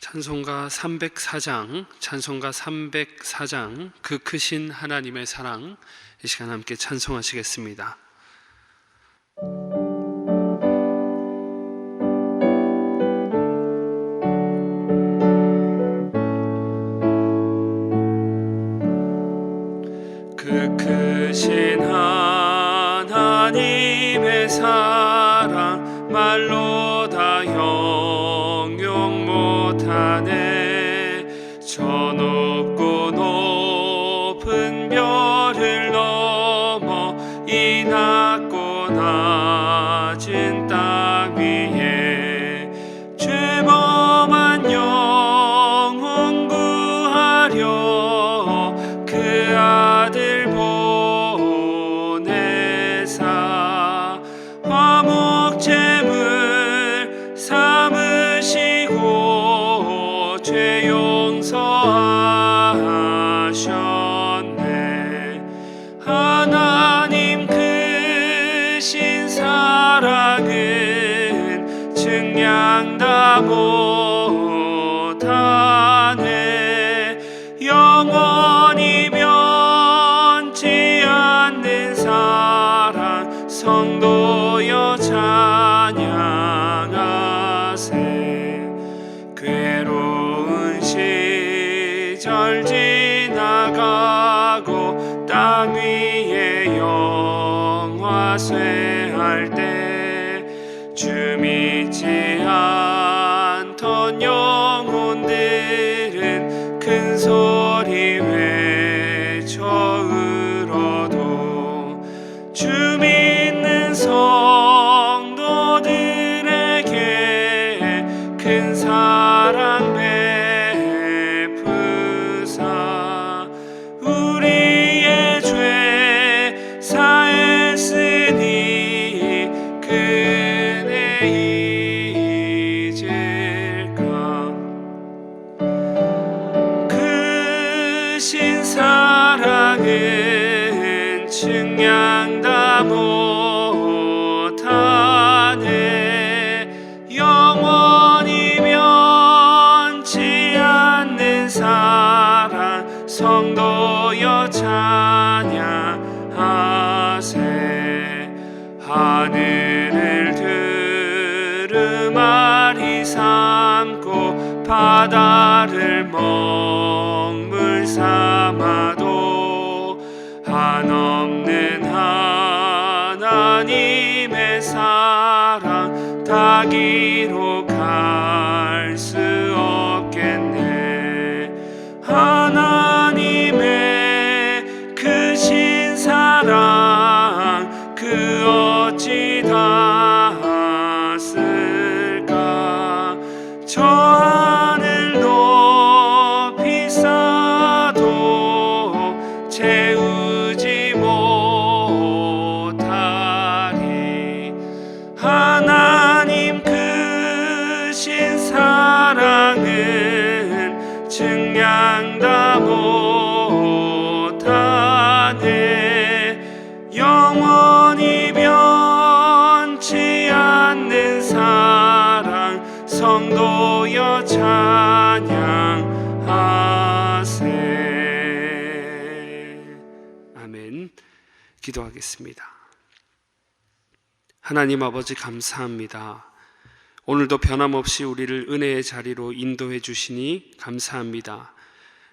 찬송가 304장 그 크신 하나님의 사랑, 이 시간 함께 찬송하시겠습니다. 그 크신 하나님의 사랑 말로 다 형용 못하네. 저 높고 높은 별을 넘어 이 낮고 낮은 땅 위에 죄범한 영혼 구하려 그 아들 보내사 화목제물 삼으시고 죄 용서하셨네. 하나님 크신 사랑은 증량 다 못하네. 영원히 변치 않는 사랑 성도여 찬양하세. 괴로운 시절 지나가고 땅 위에 영화쇠할 때 주 믿지 않던 영혼들은 큰 소리 외쳐 울어도 주 믿는 성도들에게 큰 사랑 베푸사 우리의 죄 사했으니 그네 잊을까. 크신 사랑은 증량 다 못하네. 영원히 변치 않는 사랑 성도여 찬양하세. 하늘을 두루마리 삼고 바다를 먹물 삼아도 한없는 하나님의 사랑 다 기록할 수 없겠네. 하나님의 크신 사랑 그 어찌 닿았을까. 저 하늘 높이 쌓아도 채우지 못하리. 하나님 크신 사랑은 증량 다 못하네. 영원히 변치 않는 사랑 성도여 찬양하세. 아멘. 기도하겠습니다. 하나님 아버지 감사합니다. 오늘도 변함없이 우리를 은혜의 자리로 인도해 주시니 감사합니다.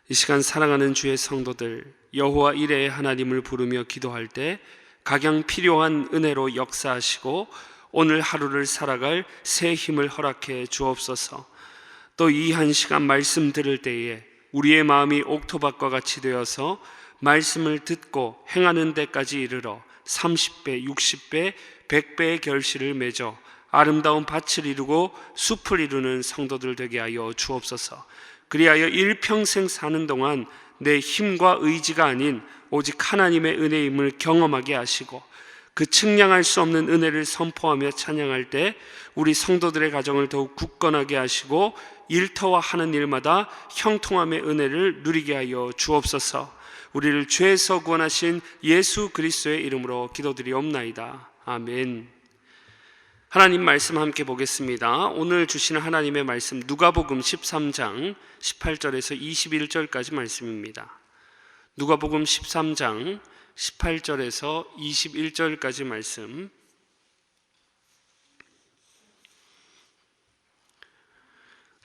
이 시간 사랑하는 주의 성도들, 여호와 이레의 하나님을 부르며 기도할 때 각양 필요한 은혜로 역사하시고 오늘 하루를 살아갈 새 힘을 허락해 주옵소서. 또 이 한 시간 말씀 들을 때에 우리의 마음이 옥토밭과 같이 되어서 말씀을 듣고 행하는 데까지 이르러 30배, 60배, 100배의 결실을 맺어 아름다운 밭을 이루고 숲을 이루는 성도들 되게 하여 주옵소서. 그리하여 일평생 사는 동안 내 힘과 의지가 아닌 오직 하나님의 은혜임을 경험하게 하시고 그 측량할 수 없는 은혜를 선포하며 찬양할 때 우리 성도들의 가정을 더욱 굳건하게 하시고 일터와 하는 일마다 형통함의 은혜를 누리게 하여 주옵소서. 우리를 죄에서 구원하신 예수 그리스도의 이름으로 기도드리옵나이다. 아멘. 하나님 말씀 함께 보겠습니다. 오늘 주시는 하나님의 말씀 누가복음 13장 18절에서 21절까지 말씀입니다. 누가복음 13장 18절에서 21절까지 말씀.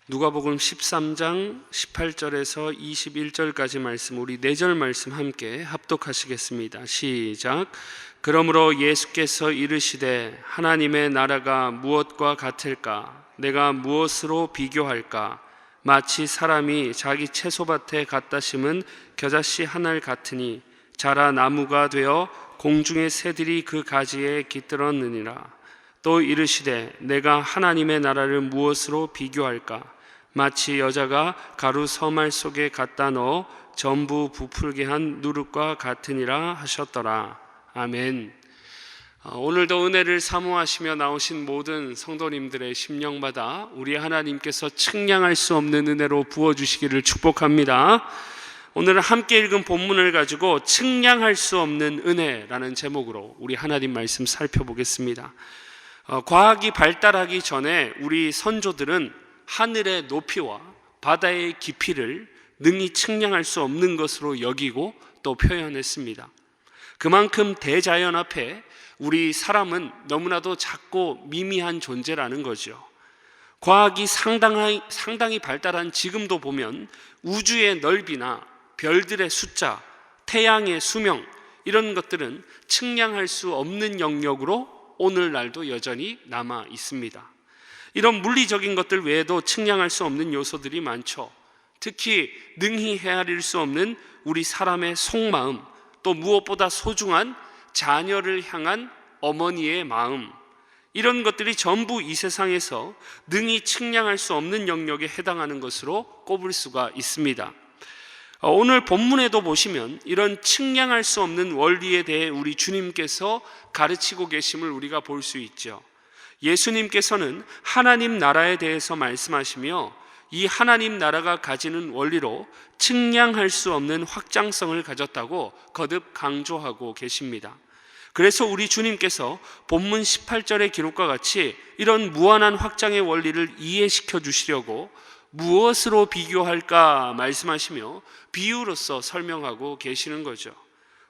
누가복음 13장 18절에서 21절까지 말씀, 우리 4절 말씀 함께 합독하시겠습니다. 시작. 그러므로 예수께서 이르시되 하나님의 나라가 무엇과 같을까? 내가 무엇으로 비교할까? 마치 사람이 자기 채소밭에 갖다 심은 겨자씨 한 알 같으니 자라 나무가 되어 공중의 새들이 그 가지에 깃들었느니라. 또 이르시되 내가 하나님의 나라를 무엇으로 비교할까? 마치 여자가 가루 서말 속에 갖다 넣어 전부 부풀게 한 누룩과 같으니라 하셨더라. 아멘. 오늘도 은혜를 사모하시며 나오신 모든 성도님들의 심령마다 우리 하나님께서 측량할 수 없는 은혜로 부어주시기를 축복합니다. 오늘 함께 읽은 본문을 가지고 측량할 수 없는 은혜라는 제목으로 우리 하나님 말씀 살펴보겠습니다. 과학이 발달하기 전에 우리 선조들은 하늘의 높이와 바다의 깊이를 능히 측량할 수 없는 것으로 여기고 또 표현했습니다. 그만큼 대자연 앞에 우리 사람은 너무나도 작고 미미한 존재라는 거죠. 과학이 상당히 발달한 지금도 보면 우주의 넓이나 별들의 숫자, 태양의 수명, 이런 것들은 측량할 수 없는 영역으로 오늘날도 여전히 남아 있습니다. 이런 물리적인 것들 외에도 측량할 수 없는 요소들이 많죠. 특히 능히 헤아릴 수 없는 우리 사람의 속마음, 또 무엇보다 소중한 자녀를 향한 어머니의 마음, 이런 것들이 전부 이 세상에서 능히 측량할 수 없는 영역에 해당하는 것으로 꼽을 수가 있습니다. 오늘 본문에도 보시면 이런 측량할 수 없는 원리에 대해 우리 주님께서 가르치고 계심을 우리가 볼 수 있죠. 예수님께서는 하나님 나라에 대해서 말씀하시며 이 하나님 나라가 가지는 원리로 측량할 수 없는 확장성을 가졌다고 거듭 강조하고 계십니다. 그래서 우리 주님께서 본문 18절의 기록과 같이 이런 무한한 확장의 원리를 이해시켜 주시려고 무엇으로 비교할까 말씀하시며 비유로서 설명하고 계시는 거죠.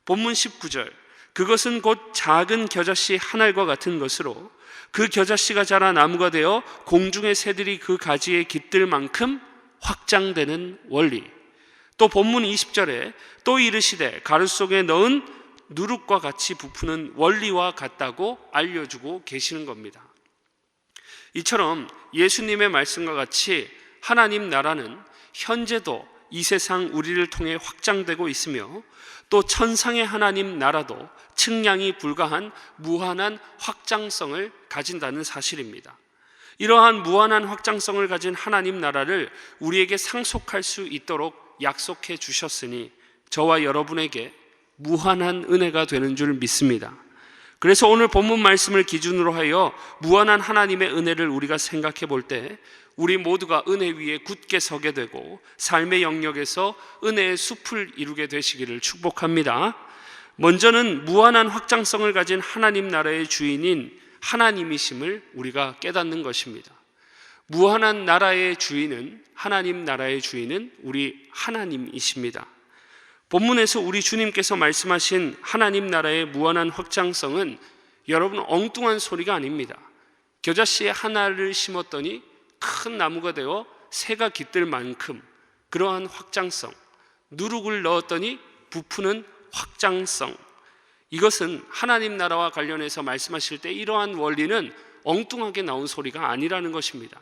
본문 19절, 그것은 곧 작은 겨자씨 한 알과 같은 것으로 그 겨자씨가 자라 나무가 되어 공중의 새들이 그 가지에 깃들 만큼 확장되는 원리. 또 본문 20절에 또 이르시되 가루 속에 넣은 누룩과 같이 부푸는 원리와 같다고 알려주고 계시는 겁니다. 이처럼 예수님의 말씀과 같이 하나님 나라는 현재도 이 세상 우리를 통해 확장되고 있으며 또 천상의 하나님 나라도 측량이 불가한 무한한 확장성을 가진다는 사실입니다. 이러한 무한한 확장성을 가진 하나님 나라를 우리에게 상속할 수 있도록 약속해 주셨으니 저와 여러분에게 무한한 은혜가 되는 줄 믿습니다. 그래서 오늘 본문 말씀을 기준으로 하여 무한한 하나님의 은혜를 우리가 생각해 볼 때 우리 모두가 은혜 위에 굳게 서게 되고 삶의 영역에서 은혜의 숲을 이루게 되시기를 축복합니다. 먼저는 무한한 확장성을 가진 하나님 나라의 주인인 하나님이심을 우리가 깨닫는 것입니다. 무한한 나라의 주인은, 하나님 나라의 주인은 우리 하나님이십니다. 본문에서 우리 주님께서 말씀하신 하나님 나라의 무한한 확장성은 여러분 엉뚱한 소리가 아닙니다. 겨자씨에 하나를 심었더니 큰 나무가 되어 새가 깃들 만큼 그러한 확장성, 누룩을 넣었더니 부푸는 확장성, 이것은 하나님 나라와 관련해서 말씀하실 때 이러한 원리는 엉뚱하게 나온 소리가 아니라는 것입니다.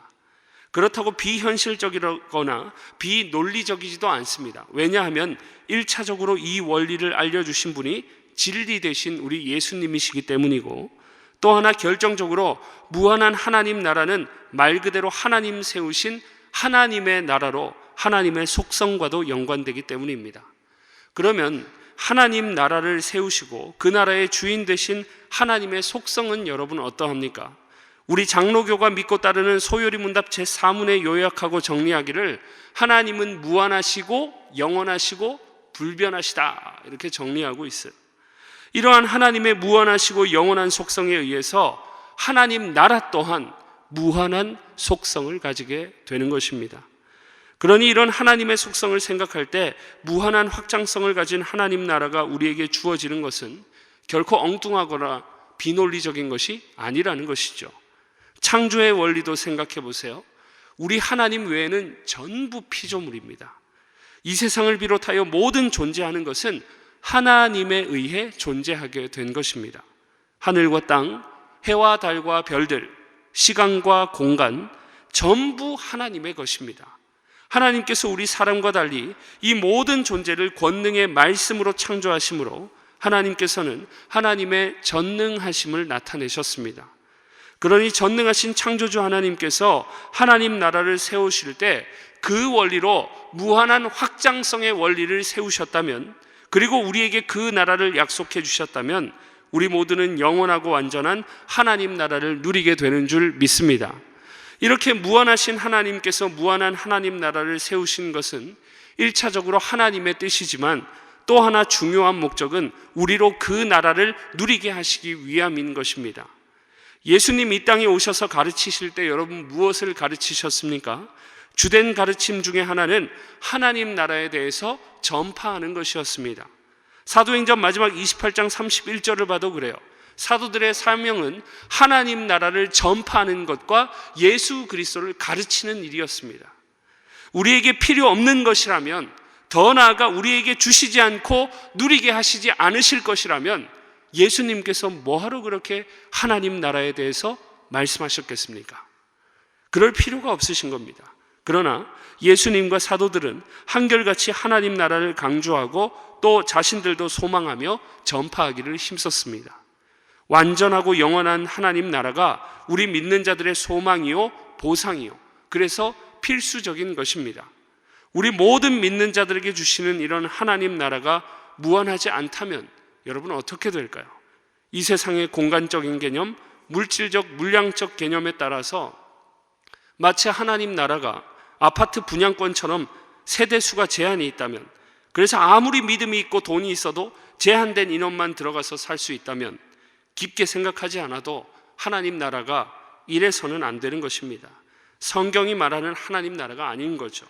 그렇다고 비현실적이거나 비논리적이지도 않습니다. 왜냐하면 1차적으로 이 원리를 알려주신 분이 진리 되신 우리 예수님이시기 때문이고, 또 하나 결정적으로 무한한 하나님 나라는 말 그대로 하나님 세우신 하나님의 나라로 하나님의 속성과도 연관되기 때문입니다. 그러면 하나님 나라를 세우시고 그 나라의 주인 되신 하나님의 속성은 여러분 어떠합니까? 우리 장로교가 믿고 따르는 소요리 문답 제4문에 요약하고 정리하기를 하나님은 무한하시고 영원하시고 불변하시다, 이렇게 정리하고 있어요. 이러한 하나님의 무한하시고 영원한 속성에 의해서 하나님 나라 또한 무한한 속성을 가지게 되는 것입니다. 그러니 이런 하나님의 속성을 생각할 때 무한한 확장성을 가진 하나님 나라가 우리에게 주어지는 것은 결코 엉뚱하거나 비논리적인 것이 아니라는 것이죠. 창조의 원리도 생각해 보세요. 우리 하나님 외에는 전부 피조물입니다. 이 세상을 비롯하여 모든 존재하는 것은 하나님에 의해 존재하게 된 것입니다. 하늘과 땅, 해와 달과 별들, 시간과 공간, 전부 하나님의 것입니다. 하나님께서 우리 사람과 달리 이 모든 존재를 권능의 말씀으로 창조하심으로 하나님께서는 하나님의 전능하심을 나타내셨습니다. 그러니 전능하신 창조주 하나님께서 하나님 나라를 세우실 때 그 원리로 무한한 확장성의 원리를 세우셨다면, 그리고 우리에게 그 나라를 약속해 주셨다면 우리 모두는 영원하고 완전한 하나님 나라를 누리게 되는 줄 믿습니다. 이렇게 무한하신 하나님께서 무한한 하나님 나라를 세우신 것은 1차적으로 하나님의 뜻이지만 또 하나 중요한 목적은 우리로 그 나라를 누리게 하시기 위함인 것입니다. 예수님 이 땅에 오셔서 가르치실 때 여러분 무엇을 가르치셨습니까? 주된 가르침 중에 하나는 하나님 나라에 대해서 전파하는 것이었습니다. 사도행전 마지막 28장 31절을 봐도 그래요. 사도들의 사명은 하나님 나라를 전파하는 것과 예수 그리스도를 가르치는 일이었습니다. 우리에게 필요 없는 것이라면, 더 나아가 우리에게 주시지 않고 누리게 하시지 않으실 것이라면 예수님께서 뭐하러 그렇게 하나님 나라에 대해서 말씀하셨겠습니까? 그럴 필요가 없으신 겁니다. 그러나 예수님과 사도들은 한결같이 하나님 나라를 강조하고 또 자신들도 소망하며 전파하기를 힘썼습니다. 완전하고 영원한 하나님 나라가 우리 믿는 자들의 소망이요 보상이요, 그래서 필수적인 것입니다. 우리 모든 믿는 자들에게 주시는 이런 하나님 나라가 무한하지 않다면 여러분 어떻게 될까요? 이 세상의 공간적인 개념, 물질적, 물량적 개념에 따라서 마치 하나님 나라가 아파트 분양권처럼 세대수가 제한이 있다면, 그래서 아무리 믿음이 있고 돈이 있어도 제한된 인원만 들어가서 살 수 있다면 깊게 생각하지 않아도 하나님 나라가 이래서는 안 되는 것입니다. 성경이 말하는 하나님 나라가 아닌 거죠.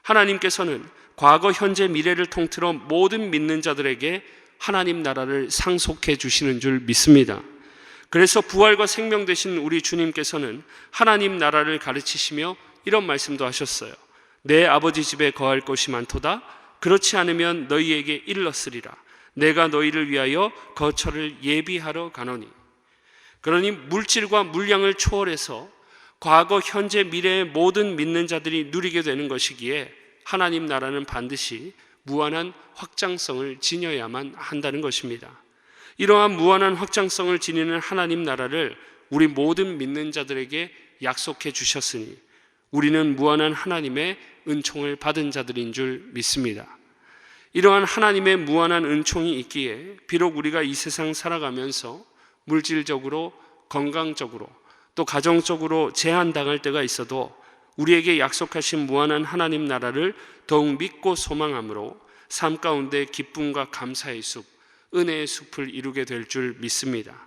하나님께서는 과거, 현재, 미래를 통틀어 모든 믿는 자들에게 하나님 나라를 상속해 주시는 줄 믿습니다. 그래서 부활과 생명 되신 우리 주님께서는 하나님 나라를 가르치시며 이런 말씀도 하셨어요. 내 아버지 집에 거할 곳이 많도다. 그렇지 않으면 너희에게 일렀으리라. 내가 너희를 위하여 거처를 예비하러 가노니. 그러니 물질과 물량을 초월해서 과거, 현재, 미래의 모든 믿는 자들이 누리게 되는 것이기에 하나님 나라는 반드시 무한한 확장성을 지녀야만 한다는 것입니다. 이러한 무한한 확장성을 지니는 하나님 나라를 우리 모든 믿는 자들에게 약속해 주셨으니 우리는 무한한 하나님의 은총을 받은 자들인 줄 믿습니다. 이러한 하나님의 무한한 은총이 있기에 비록 우리가 이 세상 살아가면서 물질적으로, 건강적으로, 또 가정적으로 제한당할 때가 있어도 우리에게 약속하신 무한한 하나님 나라를 더욱 믿고 소망함으로 삶 가운데 기쁨과 감사의 숲, 은혜의 숲을 이루게 될 줄 믿습니다.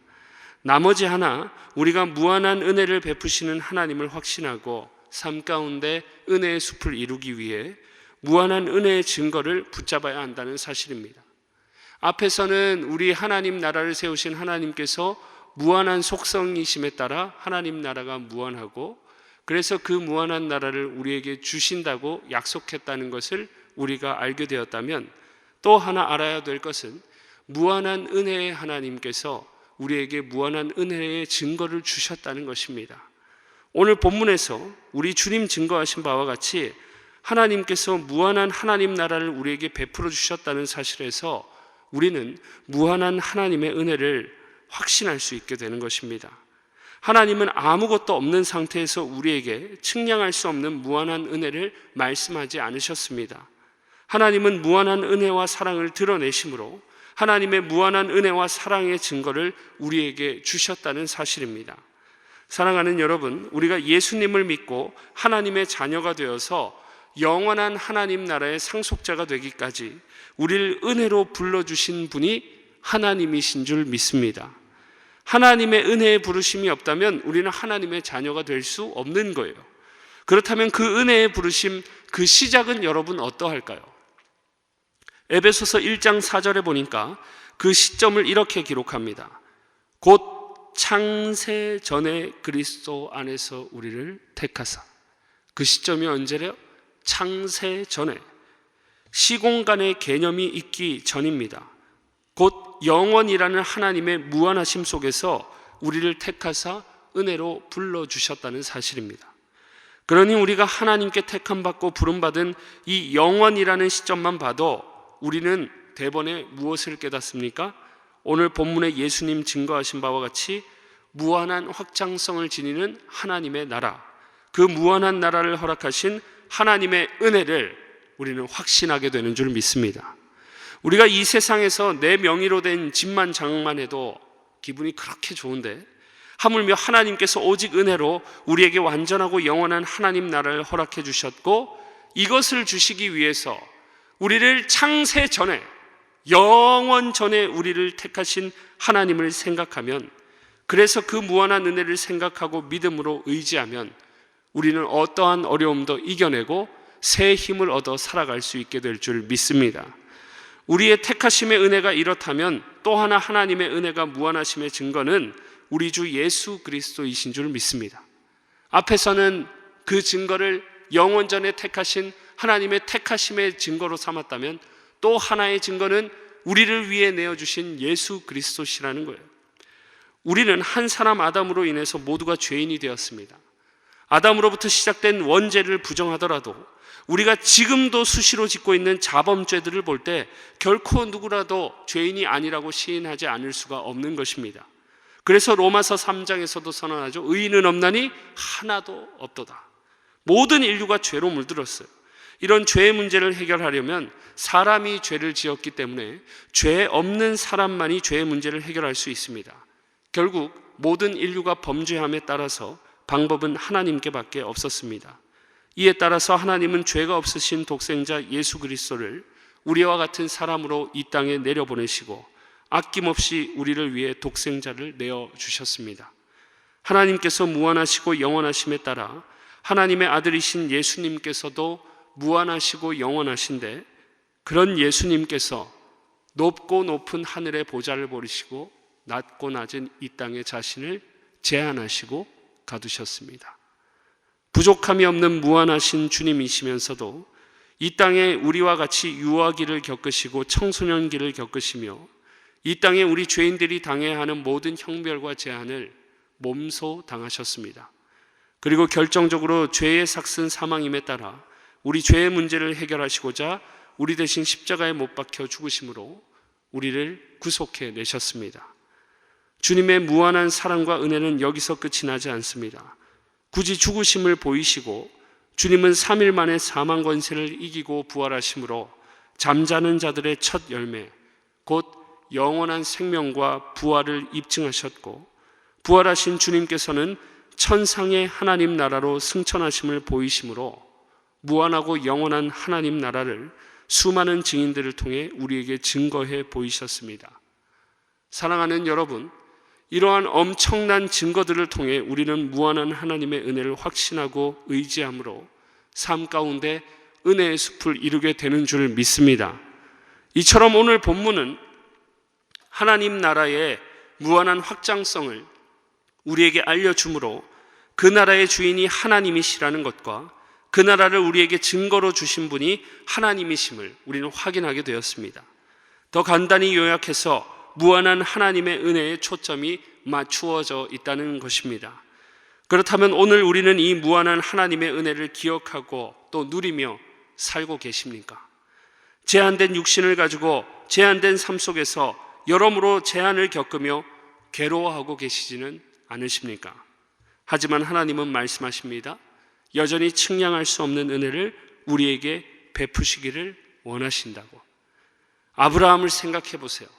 나머지 하나, 우리가 무한한 은혜를 베푸시는 하나님을 확신하고 삶 가운데 은혜의 숲을 이루기 위해 무한한 은혜의 증거를 붙잡아야 한다는 사실입니다. 앞에서는 우리 하나님 나라를 세우신 하나님께서 무한한 속성이심에 따라 하나님 나라가 무한하고, 그래서 그 무한한 나라를 우리에게 주신다고 약속했다는 것을 우리가 알게 되었다면, 또 하나 알아야 될 것은 무한한 은혜의 하나님께서 우리에게 무한한 은혜의 증거를 주셨다는 것입니다. 오늘 본문에서 우리 주님 증거하신 바와 같이 하나님께서 무한한 하나님 나라를 우리에게 베풀어 주셨다는 사실에서 우리는 무한한 하나님의 은혜를 확신할 수 있게 되는 것입니다. 하나님은 아무것도 없는 상태에서 우리에게 측량할 수 없는 무한한 은혜를 말씀하지 않으셨습니다. 하나님은 무한한 은혜와 사랑을 드러내심으로 하나님의 무한한 은혜와 사랑의 증거를 우리에게 주셨다는 사실입니다. 사랑하는 여러분, 우리가 예수님을 믿고 하나님의 자녀가 되어서 영원한 하나님 나라의 상속자가 되기까지 우리를 은혜로 불러주신 분이 하나님이신 줄 믿습니다. 하나님의 은혜의 부르심이 없다면 우리는 하나님의 자녀가 될 수 없는 거예요. 그렇다면 그 은혜의 부르심, 그 시작은 여러분 어떠할까요? 에베소서 1장 4절에 보니까 그 시점을 이렇게 기록합니다. 곧 창세 전에 그리스도 안에서 우리를 택하사. 그 시점이 언제래요? 창세 전에. 시공간의 개념이 있기 전입니다. 곧 영원이라는 하나님의 무한하심 속에서 우리를 택하사 은혜로 불러주셨다는 사실입니다. 그러니 우리가 하나님께 택함받고 부름받은 이 영원이라는 시점만 봐도 우리는 대번에 무엇을 깨닫습니까? 오늘 본문에 예수님 증거하신 바와 같이 무한한 확장성을 지니는 하나님의 나라, 그 무한한 나라를 허락하신 하나님의 은혜를 우리는 확신하게 되는 줄 믿습니다. 우리가 이 세상에서 내 명의로 된 집만 장만해도 기분이 그렇게 좋은데 하물며 하나님께서 오직 은혜로 우리에게 완전하고 영원한 하나님 나라를 허락해 주셨고 이것을 주시기 위해서 우리를 창세 전에, 영원 전에 우리를 택하신 하나님을 생각하면, 그래서 그 무한한 은혜를 생각하고 믿음으로 의지하면 우리는 어떠한 어려움도 이겨내고 새 힘을 얻어 살아갈 수 있게 될 줄 믿습니다. 우리의 택하심의 은혜가 이렇다면 또 하나 하나님의 은혜가 무한하심의 증거는 우리 주 예수 그리스도이신 줄 믿습니다. 앞에서는 그 증거를 영원전에 택하신 하나님의 택하심의 증거로 삼았다면 또 하나의 증거는 우리를 위해 내어주신 예수 그리스도시라는 거예요. 우리는 한 사람 아담으로 인해서 모두가 죄인이 되었습니다. 아담으로부터 시작된 원죄를 부정하더라도 우리가 지금도 수시로 짓고 있는 자범죄들을 볼 때 결코 누구라도 죄인이 아니라고 시인하지 않을 수가 없는 것입니다. 그래서 로마서 3장에서도 선언하죠. 의인은 없나니 하나도 없도다. 모든 인류가 죄로 물들었어요. 이런 죄의 문제를 해결하려면 사람이 죄를 지었기 때문에 죄 없는 사람만이 죄의 문제를 해결할 수 있습니다. 결국 모든 인류가 범죄함에 따라서 방법은 하나님께 밖에 없었습니다. 이에 따라서 하나님은 죄가 없으신 독생자 예수 그리스도를 우리와 같은 사람으로 이 땅에 내려보내시고 아낌없이 우리를 위해 독생자를 내어주셨습니다. 하나님께서 무한하시고 영원하심에 따라 하나님의 아들이신 예수님께서도 무한하시고 영원하신데, 그런 예수님께서 높고 높은 하늘의 보좌를 버리시고 낮고 낮은 이 땅에 자신을 제한하시고 가두셨습니다. 부족함이 없는 무한하신 주님이시면서도 이 땅에 우리와 같이 유아기를 겪으시고 청소년기를 겪으시며 이 땅에 우리 죄인들이 당해야 하는 모든 형벌과 재앙을 몸소 당하셨습니다. 그리고 결정적으로 죄의 삭슨 사망임에 따라 우리 죄의 문제를 해결하시고자 우리 대신 십자가에 못 박혀 죽으심으로 우리를 구속해 내셨습니다. 주님의 무한한 사랑과 은혜는 여기서 끝이 나지 않습니다. 굳이 죽으심을 보이시고 주님은 3일 만에 사망 권세를 이기고 부활하심으로 잠자는 자들의 첫 열매, 곧 영원한 생명과 부활을 입증하셨고, 부활하신 주님께서는 천상의 하나님 나라로 승천하심을 보이심으로 무한하고 영원한 하나님 나라를 수많은 증인들을 통해 우리에게 증거해 보이셨습니다. 사랑하는 여러분, 이러한 엄청난 증거들을 통해 우리는 무한한 하나님의 은혜를 확신하고 의지함으로 삶 가운데 은혜의 숲을 이루게 되는 줄 믿습니다. 이처럼 오늘 본문은 하나님 나라의 무한한 확장성을 우리에게 알려주므로 그 나라의 주인이 하나님이시라는 것과 그 나라를 우리에게 증거로 주신 분이 하나님이심을 우리는 확인하게 되었습니다. 더 간단히 요약해서 무한한 하나님의 은혜에 초점이 맞추어져 있다는 것입니다. 그렇다면 오늘 우리는 이 무한한 하나님의 은혜를 기억하고 또 누리며 살고 계십니까? 제한된 육신을 가지고 제한된 삶 속에서 여러모로 제한을 겪으며 괴로워하고 계시지는 않으십니까? 하지만 하나님은 말씀하십니다. 여전히 측량할 수 없는 은혜를 우리에게 베푸시기를 원하신다고. 아브라함을 생각해 보세요.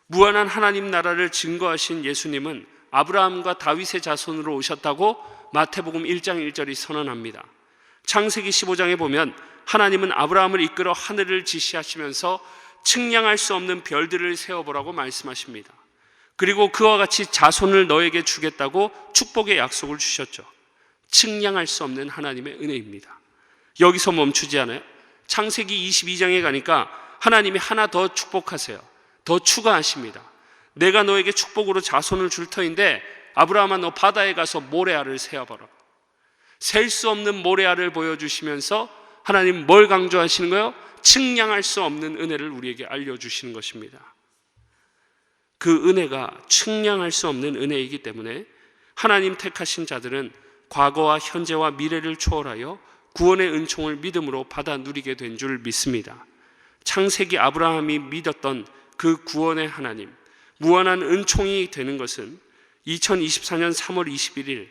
무한한 하나님 나라를 증거하신 예수님은 아브라함과 다윗의 자손으로 오셨다고 마태복음 1장 1절이 선언합니다. 창세기 15장에 보면 하나님은 아브라함을 이끌어 하늘을 지시하시면서 측량할 수 없는 별들을 세어보라고 말씀하십니다. 그리고 그와 같이 자손을 너에게 주겠다고 축복의 약속을 주셨죠. 측량할 수 없는 하나님의 은혜입니다. 여기서 멈추지 않아요. 창세기 22장에 가니까 하나님이 하나 더 축복하세요. 더 추가하십니다. 내가 너에게 축복으로 자손을 줄 터인데 아브라함아, 너 바다에 가서 모래알을 세어봐라. 셀 수 없는 모래알을 보여주시면서 하나님 뭘 강조하시는 거예요? 측량할 수 없는 은혜를 우리에게 알려주시는 것입니다. 그 은혜가 측량할 수 없는 은혜이기 때문에 하나님 택하신 자들은 과거와 현재와 미래를 초월하여 구원의 은총을 믿음으로 받아 누리게 된 줄 믿습니다. 창세기 아브라함이 믿었던 그 구원의 하나님, 무한한 은총이 되는 것은 2024년 3월 21일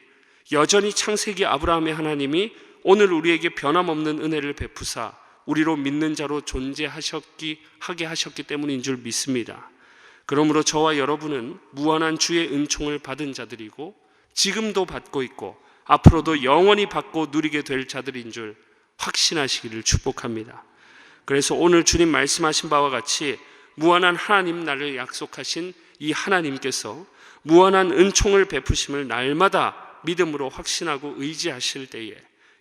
여전히 창세기 아브라함의 하나님이 오늘 우리에게 변함없는 은혜를 베푸사 우리로 믿는 자로 존재하게 하셨기 때문인 줄 믿습니다. 그러므로 저와 여러분은 무한한 주의 은총을 받은 자들이고 지금도 받고 있고 앞으로도 영원히 받고 누리게 될 자들인 줄 확신하시기를 축복합니다. 그래서 오늘 주님 말씀하신 바와 같이 무한한 하나님 나를 약속하신 이 하나님께서 무한한 은총을 베푸심을 날마다 믿음으로 확신하고 의지하실 때에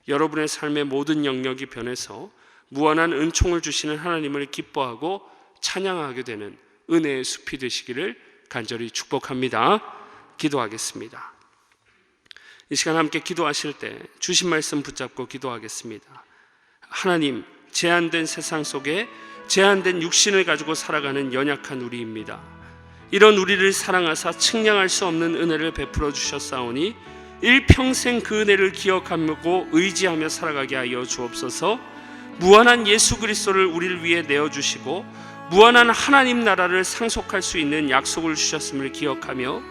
여러분의 삶의 모든 영역이 변해서 무한한 은총을 주시는 하나님을 기뻐하고 찬양하게 되는 은혜의 숲이 되시기를 간절히 축복합니다. 기도하겠습니다. 이 시간 함께 기도하실 때 주신 말씀 붙잡고 기도하겠습니다. 하나님, 제한된 세상 속에 제한된 육신을 가지고 살아가는 연약한 우리입니다. 이런 우리를 사랑하사 측량할 수 없는 은혜를 베풀어 주셨사오니 일평생 그 은혜를 기억하고 의지하며 살아가게 하여 주옵소서. 무한한 예수 그리스도를 우리를 위해 내어주시고 무한한 하나님 나라를 상속할 수 있는 약속을 주셨음을 기억하며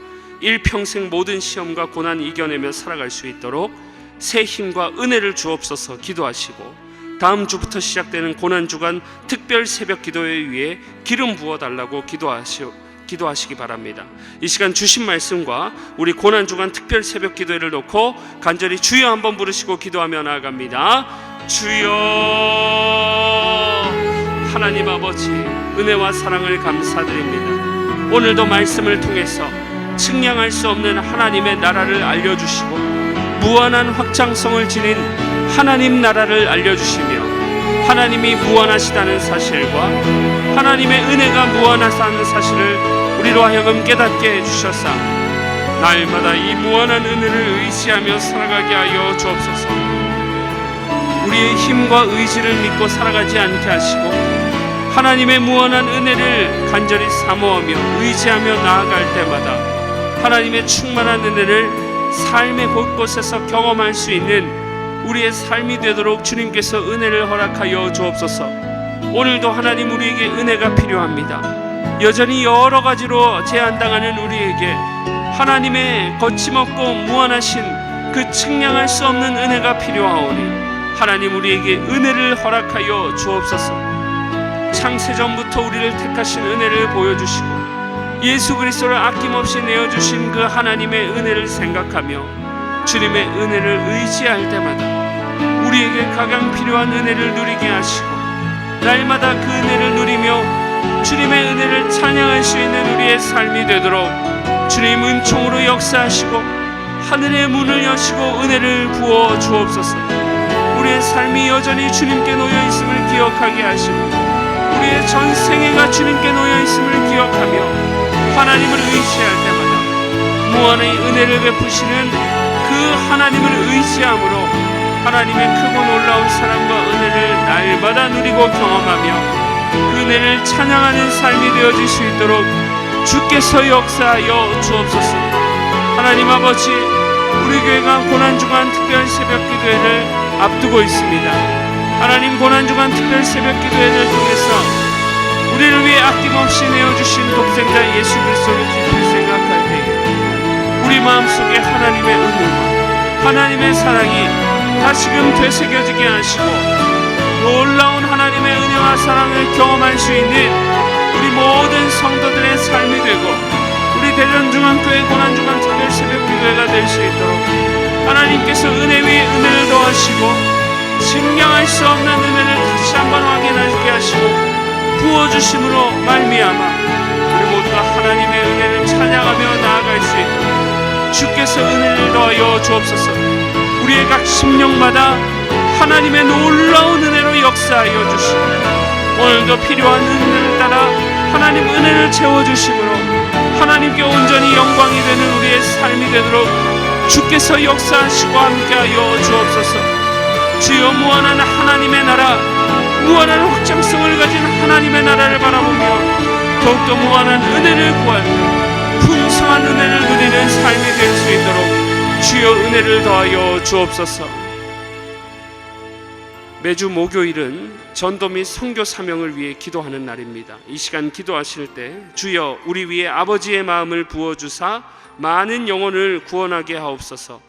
일평생 모든 시험과 고난 이겨내며 살아갈 수 있도록 새 힘과 은혜를 주옵소서 기도하시고, 다음 주부터 시작되는 고난주간 특별 새벽 기도회 위해 기름 부어달라고 기도하시기 바랍니다. 이 시간 주신 말씀과 우리 고난주간 특별 새벽 기도회를 놓고 간절히 주여 한번 부르시고 기도하며 나아갑니다. 주여. 하나님 아버지, 은혜와 사랑을 감사드립니다. 오늘도 말씀을 통해서 측량할 수 없는 하나님의 나라를 알려주시고 무한한 확장성을 지닌 하나님 나라를 알려주시며 하나님이 무한하시다는 사실과 하나님의 은혜가 무한하다는 사실을 우리로 하여금 깨닫게 해주셔서 날마다 이 무한한 은혜를 의지하며 살아가게 하여 주옵소서. 우리의 힘과 의지를 믿고 살아가지 않게 하시고 하나님의 무한한 은혜를 간절히 사모하며 의지하며 나아갈 때마다 하나님의 충만한 은혜를 삶의 곳곳에서 경험할 수 있는 우리의 삶이 되도록 주님께서 은혜를 허락하여 주옵소서. 오늘도 하나님 우리에게 은혜가 필요합니다. 여전히 여러 가지로 제한당하는 우리에게 하나님의 거침없고 무한하신 그 측량할 수 없는 은혜가 필요하오니 하나님 우리에게 은혜를 허락하여 주옵소서. 창세전부터 우리를 택하신 은혜를 보여주시고 예수 그리스도를 아낌없이 내어주신 그 하나님의 은혜를 생각하며 주님의 은혜를 의지할 때마다 우리에게 가장 필요한 은혜를 누리게 하시고 날마다 그 은혜를 누리며 주님의 은혜를 찬양할 수 있는 우리의 삶이 되도록 주님 은총으로 역사하시고 하늘의 문을 여시고 은혜를 부어 주옵소서. 우리의 삶이 여전히 주님께 놓여 있음을 기억하게 하시고 우리의 전생애가 주님께 놓여 있음을 기억하며 하나님을 의지할 때마다 무한의 은혜를 베푸시는 그 하나님을 의지함으로 하나님의 크고 놀라운 사랑과 은혜를 날마다 누리고 경험하며 그 은혜를 찬양하는 삶이 되어질 수 있도록 주께서 역사하여 주옵소서. 하나님 아버지, 우리 교회가 고난주간 특별 새벽 기도회를 앞두고 있습니다. 하나님, 고난주간 특별 새벽 기도회를 통해서 우리를 위해 아낌없이 내어주신 독생자 예수 그리스도를 깊이 생각할 때에 우리 마음속에 하나님의 은혜와 하나님의 사랑이 다시금 되새겨지게 하시고 놀라운 하나님의 은혜와 사랑을 경험할 수 있는 우리 모든 성도들의 삶이 되고 우리 대전중앙교회 고난주간 특별 새벽 기도회가 될 수 있도록 하나님께서 은혜 위에 은혜를 더하시고 측량할 수 없는 은혜를 다시 한번 확인하게 하시고 부어주심으로 말미암아 우리 모두가 하나님의 은혜를 찬양 살아가며 나아갈 수 있도록 주께서 은혜를 더하여 주옵소서. 우리의 각 심령마다 하나님의 놀라운 은혜로 역사하여 주시고 오늘도 필요한 은혜를 따라 하나님 은혜를 채워주심으로 하나님께 온전히 영광이 되는 우리의 삶이 되도록 주께서 역사하시고 함께하여 주옵소서. 주여 무한한 하나님의 나라, 무한한 확장성을 가진 하나님의 나라를 바라보며 더욱더 무한한 은혜를 구하는 풍성한 은혜를 누리는 삶이 될 수 있도록 주여 은혜를 더하여 주옵소서. 매주 목요일은 전도 및 선교 사명을 위해 기도하는 날입니다. 이 시간 기도하실 때 주여 우리 위에 아버지의 마음을 부어주사 많은 영혼을 구원하게 하옵소서.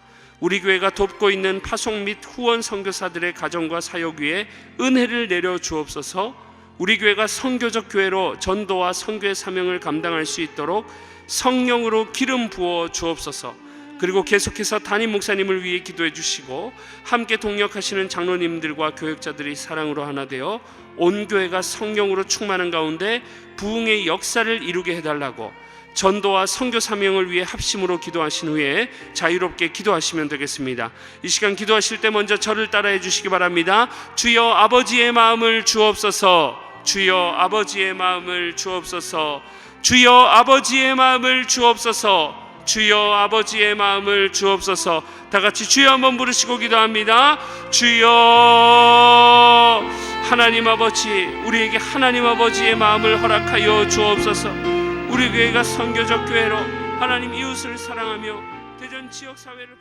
우리 교회가 돕고 있는 파송 및 후원 선교사들의 가정과 사역 위에 은혜를 내려 주옵소서. 우리 교회가 선교적 교회로 전도와 선교의 사명을 감당할 수 있도록 성령으로 기름 부어 주옵소서. 그리고 계속해서 담임 목사님을 위해 기도해 주시고 함께 동역하시는 장로님들과 교역자들이 사랑으로 하나 되어 온 교회가 성령으로 충만한 가운데 부흥의 역사를 이루게 해달라고 전도와 선교 사명을 위해 합심으로 기도하신 후에 자유롭게 기도하시면 되겠습니다. 이 시간 기도하실 때 먼저 저를 따라해 주시기 바랍니다. 주여 아버지의 마음을 주옵소서. 주여 아버지의 마음을 주옵소서. 주여 아버지의 마음을 주옵소서. 주여 아버지의 마음을 주옵소서. 다 같이 주여 한번 부르시고 기도합니다. 주여 하나님 아버지, 우리에게 하나님 아버지의 마음을 허락하여 주옵소서. 우리 교회가 선교적 교회로 하나님 이웃을 사랑하며 대전 지역 사회를